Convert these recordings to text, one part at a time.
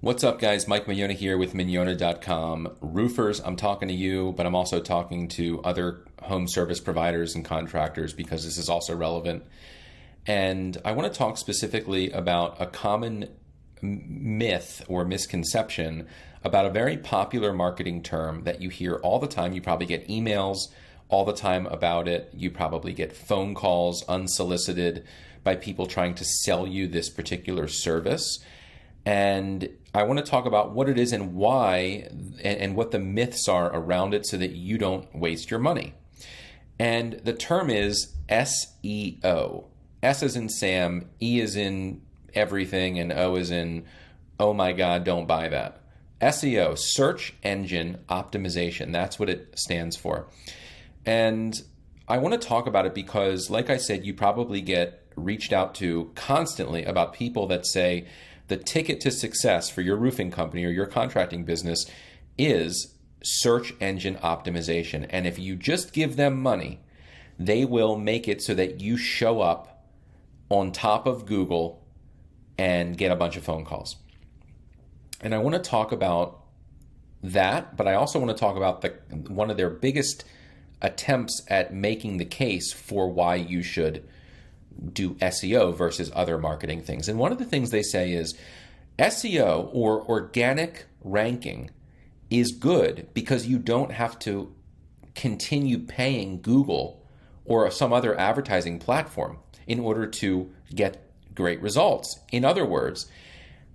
What's up, guys? Mike Mignogna here with Mignogna.com. Roofers, I'm talking to you, but I'm also talking to other home service providers and contractors because this is also relevant. And I want to talk specifically about a common myth or misconception about a very popular marketing term that you hear all the time. You probably get emails all the time about it. You probably get phone calls unsolicited by people trying to sell you this particular service. And I want to talk about what it is and why and what the myths are around it so that you don't waste your money. And the term is SEO. S as in Sam, E as in everything, and O as in, oh my God, don't buy that. SEO, search engine optimization. That's what it stands for. And I want to talk about it because, like I said, you probably get reached out to constantly about people that say, the ticket to success for your roofing company or your contracting business is search engine optimization. And if you just give them money, they will make it so that you show up on top of Google and get a bunch of phone calls. And I want to talk about that, but I also want to talk about one of their biggest attempts at making the case for why you should do SEO versus other marketing things. And one of the things they say is SEO, or organic ranking, is good because you don't have to continue paying Google or some other advertising platform in order to get great results. In other words,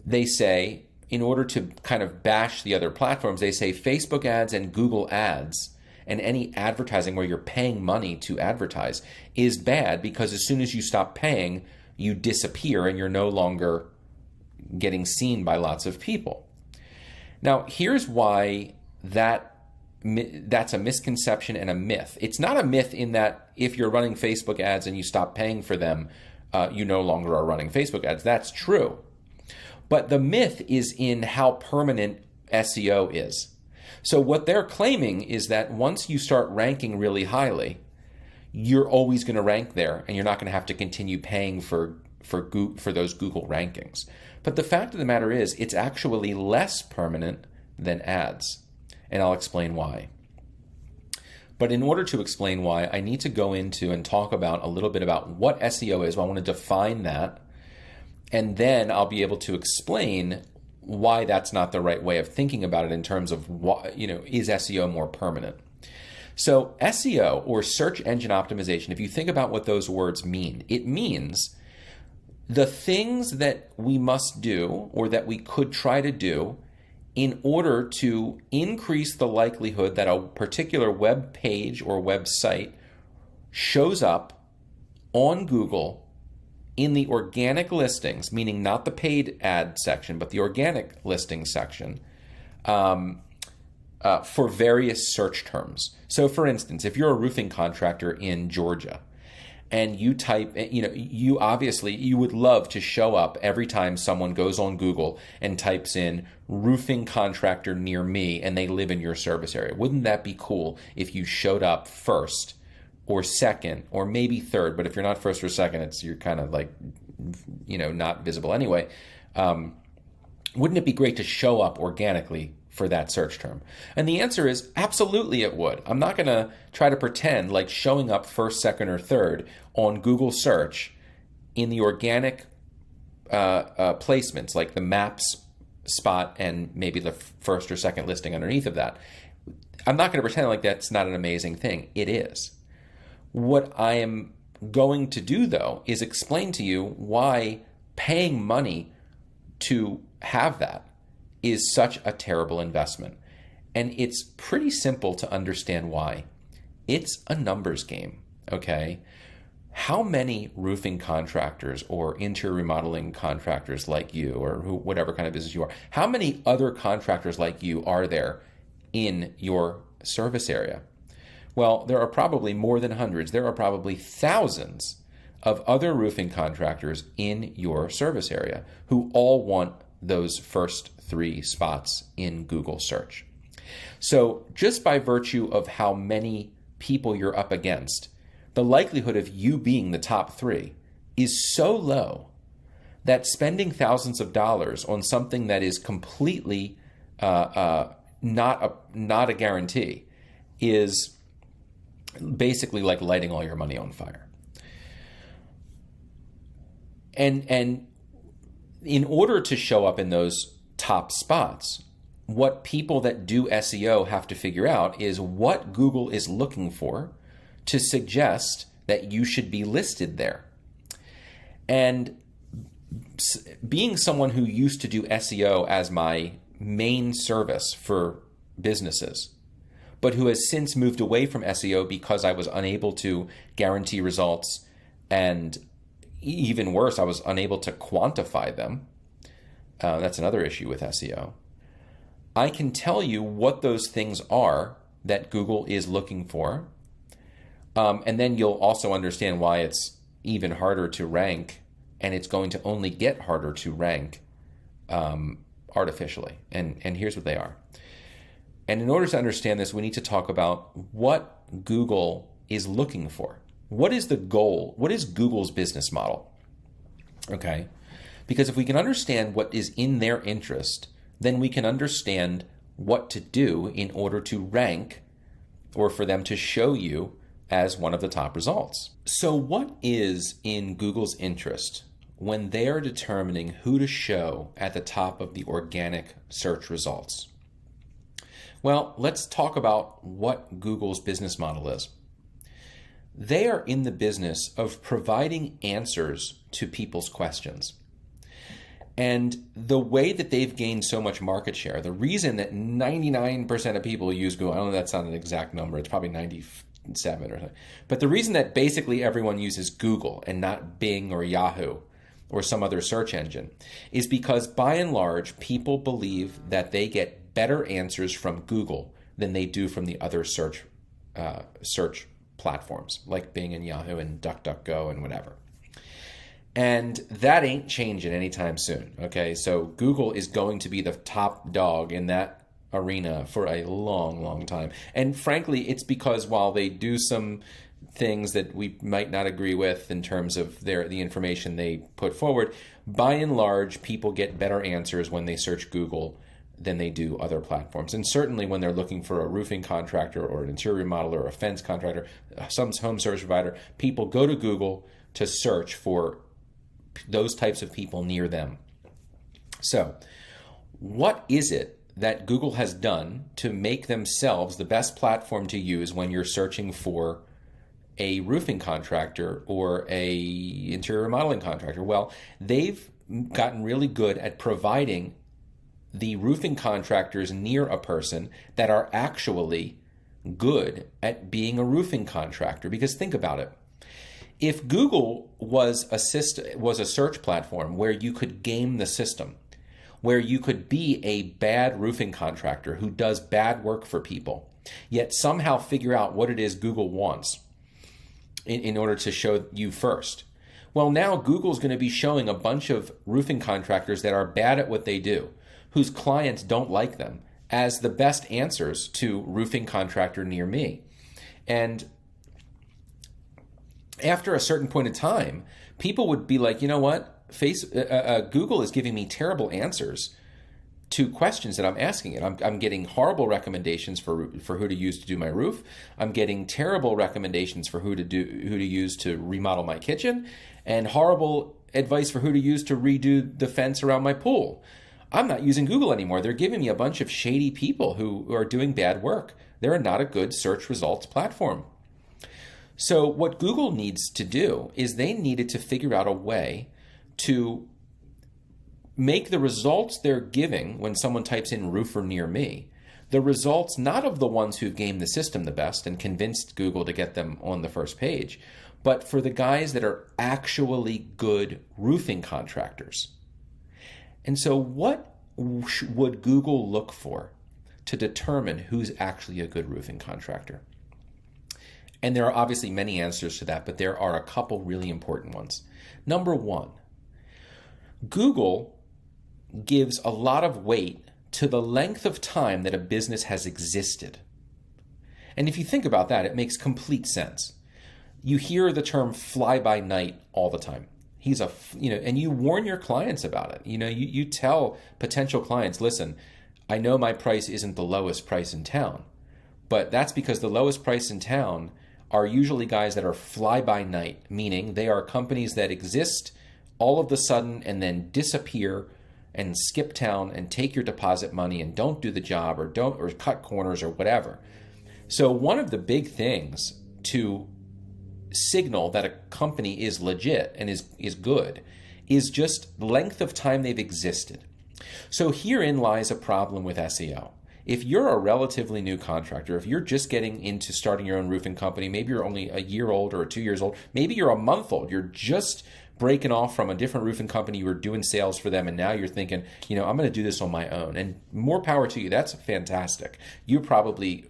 they say, in order to kind of bash the other platforms, they say Facebook ads and Google ads and any advertising where you're paying money to advertise is bad because as soon as you stop paying, you disappear and you're no longer getting seen by lots of people. Now, here's why that's a misconception and a myth. It's not a myth in that if you're running Facebook ads and you stop paying for them, you no longer are running Facebook ads. That's true. But the myth is in how permanent SEO is. So what they're claiming is that once you start ranking really highly, you're always going to rank there and you're not going to have to continue paying for those Google rankings. But the fact of the matter is it's actually less permanent than ads. And I'll explain why. But in order to explain why, I need to go into and talk about a little bit about what SEO is. Well, I want to define that. And then I'll be able to explain why that's not the right way of thinking about it in terms of why, is SEO more permanent? So SEO, or search engine optimization, if you think about what those words mean, it means the things that we must do or that we could try to do in order to increase the likelihood that a particular web page or website shows up on Google in the organic listings, meaning not the paid ad section, but the organic listing section, for various search terms. So for instance, if you're a roofing contractor in Georgia and you type, you would love to show up every time someone goes on Google and types in roofing contractor near me and they live in your service area. Wouldn't that be cool if you showed up first or second, or maybe third, but if you're not first or second, you're kind of like, not visible anyway. Wouldn't it be great to show up organically for that search term? And the answer is absolutely it would. I'm not going to try to pretend like showing up first, second, or third on Google search in the organic placements, like the maps spot and maybe the first or second listing underneath of that. I'm not going to pretend like that's not an amazing thing. It is. What I am going to do, though, is explain to you why paying money to have that is such a terrible investment. And it's pretty simple to understand why. It's a numbers game, okay? How many roofing contractors or interior remodeling contractors like you, or whatever kind of business you are, how many other contractors like you are there in your service area? Well, there are probably more than hundreds. There are probably thousands of other roofing contractors in your service area who all want those first 3 spots in Google search. So just by virtue of how many people you're up against, the likelihood of you being the top 3 is so low that spending thousands of dollars on something that is completely not a guarantee is basically like lighting all your money on fire. And in order to show up in those top spots, what people that do SEO have to figure out is what Google is looking for to suggest that you should be listed there. And being someone who used to do SEO as my main service for businesses, but who has since moved away from SEO because I was unable to guarantee results, and even worse, I was unable to quantify them. That's another issue with SEO. I can tell you what those things are that Google is looking for, and then you'll also understand why it's even harder to rank, and it's going to only get harder to rank artificially. And here's what they are. And in order to understand this, we need to talk about what Google is looking for. What is the goal? What is Google's business model? Okay? Because if we can understand what is in their interest, then we can understand what to do in order to rank or for them to show you as one of the top results. So what is in Google's interest when they are determining who to show at the top of the organic search results? Well, let's talk about what Google's business model is. They are in the business of providing answers to people's questions. And the way that they've gained so much market share, the reason that 99% of people use Google, I don't know if that's not an exact number, it's probably 97 or something, but the reason that basically everyone uses Google and not Bing or Yahoo or some other search engine is because by and large, people believe that they get better answers from Google than they do from the other search platforms like Bing and Yahoo and DuckDuckGo and whatever. And that ain't changing anytime soon, okay? So Google is going to be the top dog in that arena for a long, long time. And frankly, it's because while they do some things that we might not agree with in terms of the information they put forward, by and large, people get better answers when they search Google than they do other platforms. And certainly when they're looking for a roofing contractor or an interior remodeler or a fence contractor, some home service provider, people go to Google to search for those types of people near them. So what is it that Google has done to make themselves the best platform to use when you're searching for a roofing contractor or a interior remodeling contractor? Well, they've gotten really good at providing the roofing contractors near a person that are actually good at being a roofing contractor. Because think about it. If Google was a search platform where you could game the system, where you could be a bad roofing contractor who does bad work for people, yet somehow figure out what it is Google wants in order to show you first. Well, now Google's going to be showing a bunch of roofing contractors that are bad at what they do, whose clients don't like them, as the best answers to roofing contractor near me. And after a certain point in time, people would be like, you know what? Google is giving me terrible answers to questions that I'm asking it. I'm getting horrible recommendations for who to use to do my roof. I'm getting terrible recommendations for who to use to remodel my kitchen, and horrible advice for who to use to redo the fence around my pool. I'm not using Google anymore. They're giving me a bunch of shady people who are doing bad work. They're not a good search results platform. So what Google needs to do is they needed to figure out a way to make the results they're giving when someone types in roofer near me, the results not of the ones who've gamed the system the best and convinced Google to get them on the first page, but for the guys that are actually good roofing contractors. And so what would Google look for to determine who's actually a good roofing contractor? And there are obviously many answers to that, but there are a couple really important ones. Number one, Google gives a lot of weight to the length of time that a business has existed. And if you think about that, it makes complete sense. You hear the term fly by night all the time. and you warn your clients about it. You tell potential clients, listen, I know my price isn't the lowest price in town, but that's because the lowest price in town are usually guys that are fly by night, meaning they are companies that exist all of a sudden and then disappear and skip town and take your deposit money and don't do the job or cut corners or whatever. So one of the big things to signal that a company is legit and is good is just length of time they've existed. So herein lies a problem with SEO. If you're a relatively new contractor, if you're just getting into starting your own roofing company, maybe you're only a year old or 2 years old, maybe you're a month old, you're just breaking off from a different roofing company, you were doing sales for them, and now you're thinking, I'm going to do this on my own. And more power to you. That's fantastic. You probably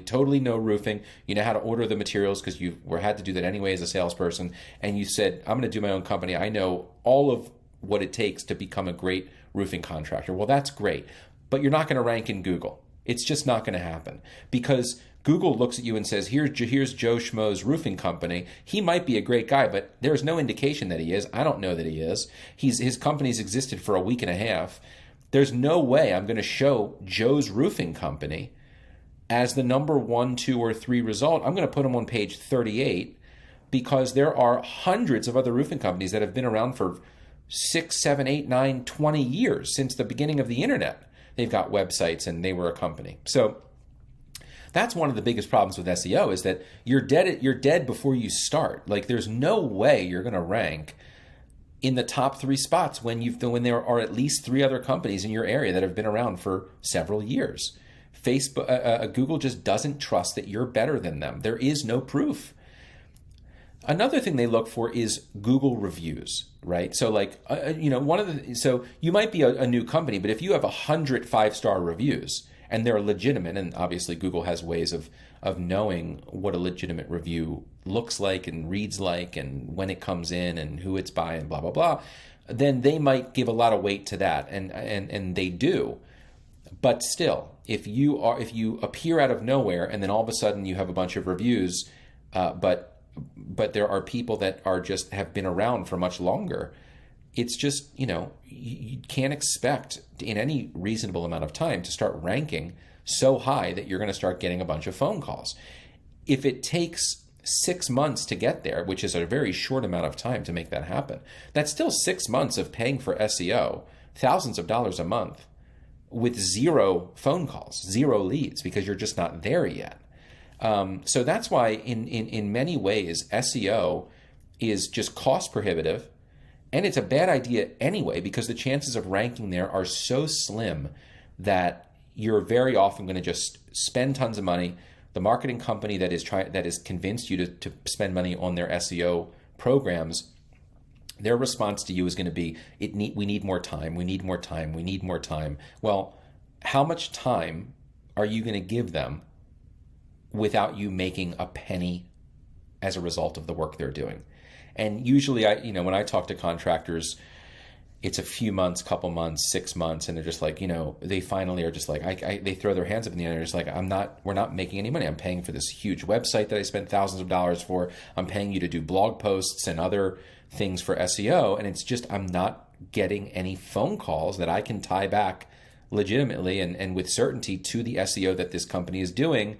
totally know roofing. You know how to order the materials because you had to do that anyway as a salesperson. And you said, I'm going to do my own company. I know all of what it takes to become a great roofing contractor. Well, that's great. But you're not going to rank in Google. It's just not going to happen because Google looks at you and says, here's Joe Schmo's roofing company. He might be a great guy, but there's no indication that he is. I don't know that he is. His company's existed for a week and a half. There's no way I'm going to show Joe's roofing company as the number 1, 2, or 3 result. I'm going to put him on page 38 because there are hundreds of other roofing companies that have been around for 6, 7, 8, 9, 20 years since the beginning of the internet. They've got websites and they were a company. So that's one of the biggest problems with SEO is that you're dead before you start. Like there's no way you're going to rank in the top 3 spots when there are at least 3 other companies in your area that have been around for several years. Google just doesn't trust that you're better than them. There is no proof. Another thing they look for is Google reviews, right? So so you might be a new company, but if you have 100 5-star reviews and they're legitimate, and obviously Google has ways of knowing what a legitimate review looks like and reads like and when it comes in and who it's by and blah, blah, blah, then they might give a lot of weight to that, and they do. But still, if you appear out of nowhere and then all of a sudden you have a bunch of reviews, but there are people that have been around for much longer, it's just, you can't expect in any reasonable amount of time to start ranking so high that you're going to start getting a bunch of phone calls. If it takes 6 months to get there, which is a very short amount of time to make that happen, that's still 6 months of paying for SEO, thousands of dollars a month with 0 phone calls, 0 leads, because you're just not there yet. So that's why in many ways, SEO is just cost prohibitive, and it's a bad idea anyway, because the chances of ranking there are so slim that you're very often going to just spend tons of money. The marketing company that is convinced you to spend money on their SEO programs, their response to you is going to be, we need more time, we need more time, we need more time. Well, how much time are you going to give them without you making a penny as a result of the work they're doing? And usually, when I talk to contractors, it's a few months, couple months, 6 months, and they're just like, they finally are just like, they throw their hands up in the air. They're just like, we're not making any money. I'm paying for this huge website that I spent thousands of dollars for. I'm paying you to do blog posts and other things for SEO, and it's just, I'm not getting any phone calls that I can tie back legitimately and with certainty to the SEO that this company is doing.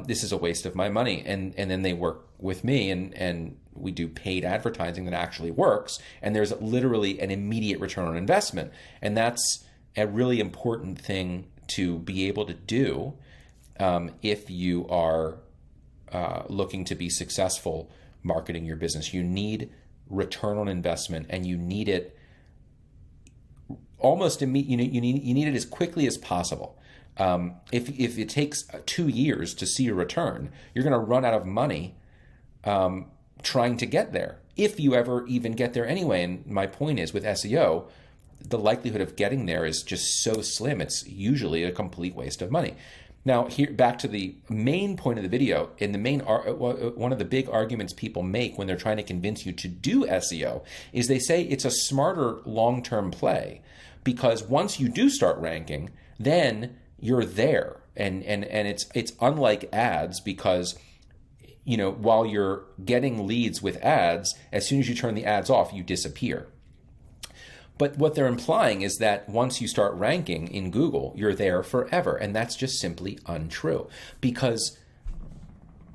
This is a waste of my money. And then they work with me and we do paid advertising that actually works. And there's literally an immediate return on investment. And that's a really important thing to be able to do if you are looking to be successful marketing your business. You need return on investment, and you need it almost immediately. You need it as quickly as possible. If it takes 2 years to see a return, you're going to run out of money trying to get there, if you ever even get there anyway. And my point is, with SEO, the likelihood of getting there is just so slim. It's usually a complete waste of money. Now, here back to the main point of the video, and one of the big arguments people make when they're trying to convince you to do SEO is they say it's a smarter long-term play, because once you do start ranking, then you're there, and it's unlike ads, because while you're getting leads with ads, as soon as you turn the ads off, you disappear. But what they're implying is that once you start ranking in Google, you're there forever. And that's just simply untrue. Because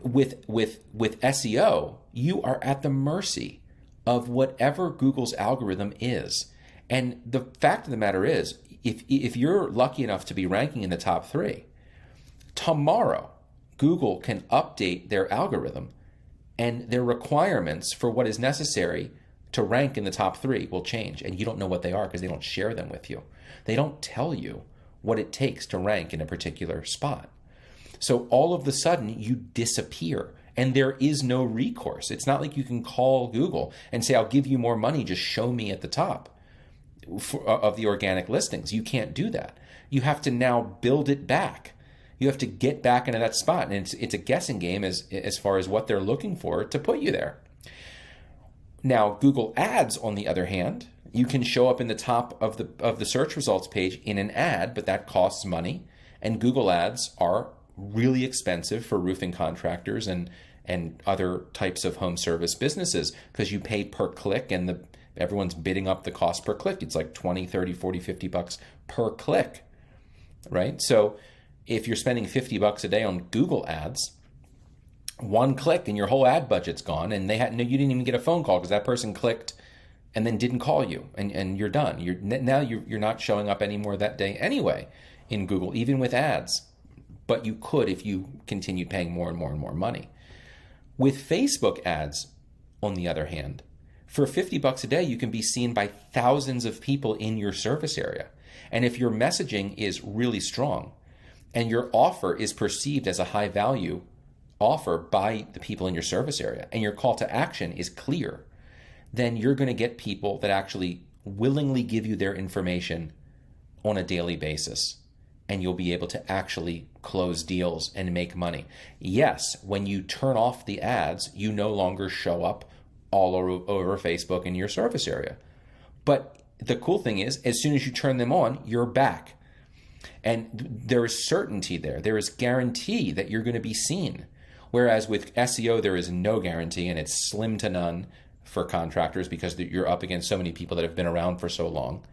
with SEO, you are at the mercy of whatever Google's algorithm is. And the fact of the matter is, if you're lucky enough to be ranking in the top 3, tomorrow Google can update their algorithm and their requirements for what is necessary to rank in the top 3 will change. And you don't know what they are because they don't share them with you. They don't tell you what it takes to rank in a particular spot. So all of a sudden you disappear and there is no recourse. It's not like you can call Google and say, I'll give you more money, just show me at the top of the organic listings. You can't do that. You have to now build it back. You have to get back into that spot. And it's a guessing game as far as what they're looking for to put you there. Now, Google Ads, on the other hand, you can show up in the top of the search results page in an ad, but that costs money. And Google Ads are really expensive for roofing contractors and other types of home service businesses because you pay per click and everyone's bidding up the cost per click. It's like 20, 30, 40, 50 bucks per click, right? So if you're spending 50 bucks a day on Google Ads, one click and your whole ad budget's gone, and you didn't even get a phone call because that person clicked and then didn't call you, and you're done. You're not showing up anymore that day anyway in Google, even with ads. But you could if you continued paying more and more and more money. With Facebook ads, on the other hand, for 50 bucks a day, you can be seen by thousands of people in your service area. And if your messaging is really strong and your offer is perceived as a high value offer by the people in your service area and your call to action is clear, then you're going to get people that actually willingly give you their information on a daily basis. And you'll be able to actually close deals and make money. Yes, when you turn off the ads, you no longer show up all over Facebook in your service area. But the cool thing is, as soon as you turn them on, you're back. And there is certainty there. There is guarantee that you're going to be seen. Whereas with SEO, there is no guarantee, and it's slim to none for contractors because you're up against so many people that have been around for so long.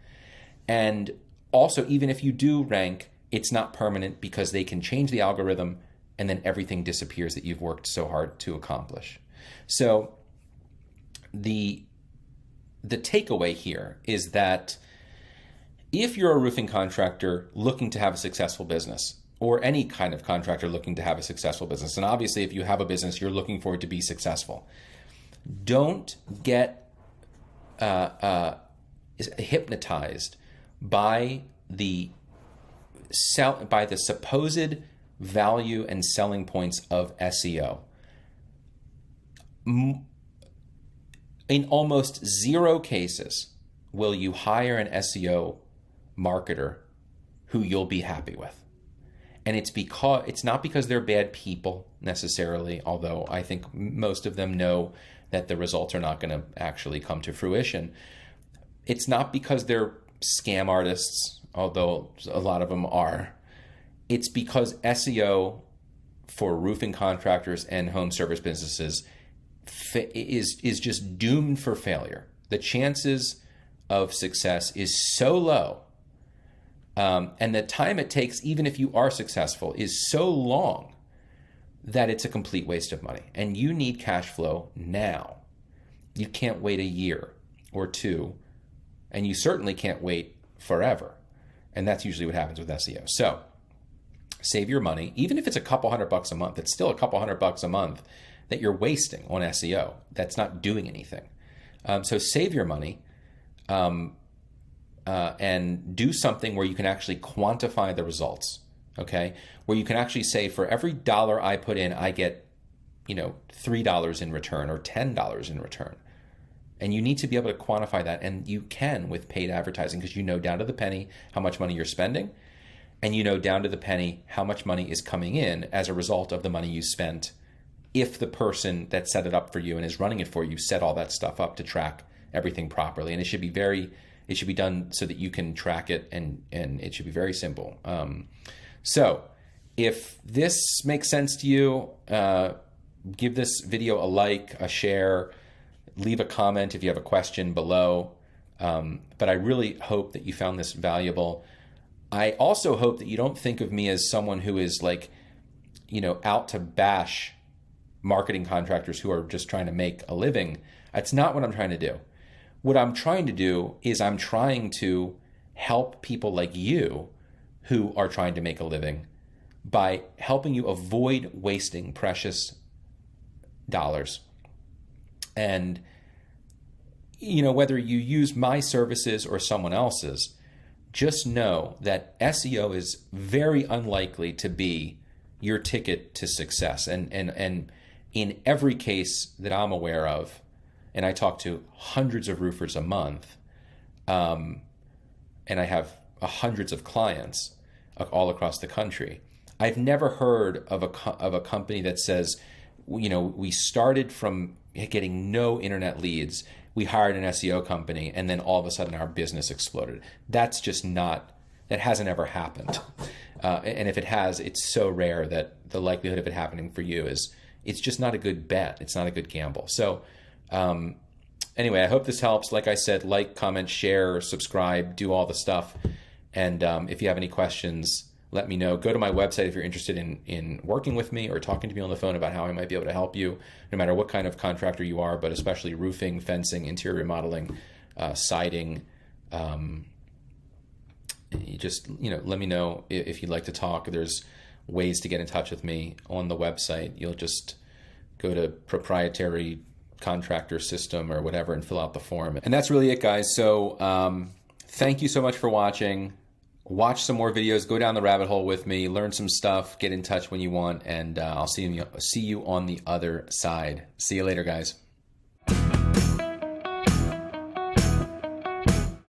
And also, even if you do rank, it's not permanent because they can change the algorithm and then everything disappears that you've worked so hard to accomplish. So the takeaway here is that if you're a roofing contractor looking to have a successful business, or any kind of contractor looking to have a successful business, and obviously if you have a business, you're looking for it to be successful, don't get hypnotized by the supposed value and selling points of SEO. In almost 0 cases will you hire an SEO marketer who you'll be happy with. And it's not because they're bad people necessarily, although I think most of them know that the results are not going to actually come to fruition. It's not because they're scam artists, although a lot of them are. It's because SEO for roofing contractors and home service businesses is just doomed for failure. The chances of success is so low, and the time it takes, even if you are successful, is so long that it's a complete waste of money. And you need cash flow now. You can't wait a year or 2, and you certainly can't wait forever. And that's usually what happens with SEO. So save your money. Even if it's a couple $100 a month, it's still a couple $100 a month that you're wasting on SEO. That's not doing anything. So save your money and do something where you can actually quantify the results, okay? Where you can actually say, for every dollar I put in, I get, $3 in return or $10 in return. And you need to be able to quantify that, and you can with paid advertising, because you know down to the penny how much money you're spending, and you know down to the penny how much money is coming in as a result of the money you spent, if the person that set it up for you and is running it for you set all that stuff up to track everything properly. And it should be done so that you can track it, and it should be very simple. So if this makes sense to you, give this video a like, a share, leave a comment if you have a question below. But I really hope that you found this valuable. I also hope that you don't think of me as someone who is like, out to bash marketing contractors who are just trying to make a living. That's not what I'm trying to do. What I'm trying to do is I'm trying to help people like you who are trying to make a living by helping you avoid wasting precious dollars. And, whether you use my services or someone else's, just know that SEO is very unlikely to be your ticket to success. And in every case that I'm aware of, and I talk to hundreds of roofers a month, and I have hundreds of clients all across the country, I've never heard of a company that says, we started from getting no internet leads, we hired an SEO company, and then all of a sudden our business exploded. That's just not, that hasn't ever happened. And if it has, it's so rare that the likelihood of it happening for you it's just not a good bet. It's not a good gamble. So anyway, I hope this helps. Like I said, like, comment, share, subscribe, do all the stuff. And if you have any questions, let me know. Go to my website if you're interested in working with me or talking to me on the phone about how I might be able to help you, no matter what kind of contractor you are, but especially roofing, fencing, interior remodeling, siding. You just, let me know if you'd like to talk. There's ways to get in touch with me on the website. You'll just go to proprietary contractor system or whatever and fill out the form. And that's really it, guys. So thank you so much for watching. Watch some more videos, go down the rabbit hole with me, learn some stuff, get in touch when you want, and I'll see you on the other side. See you later, guys.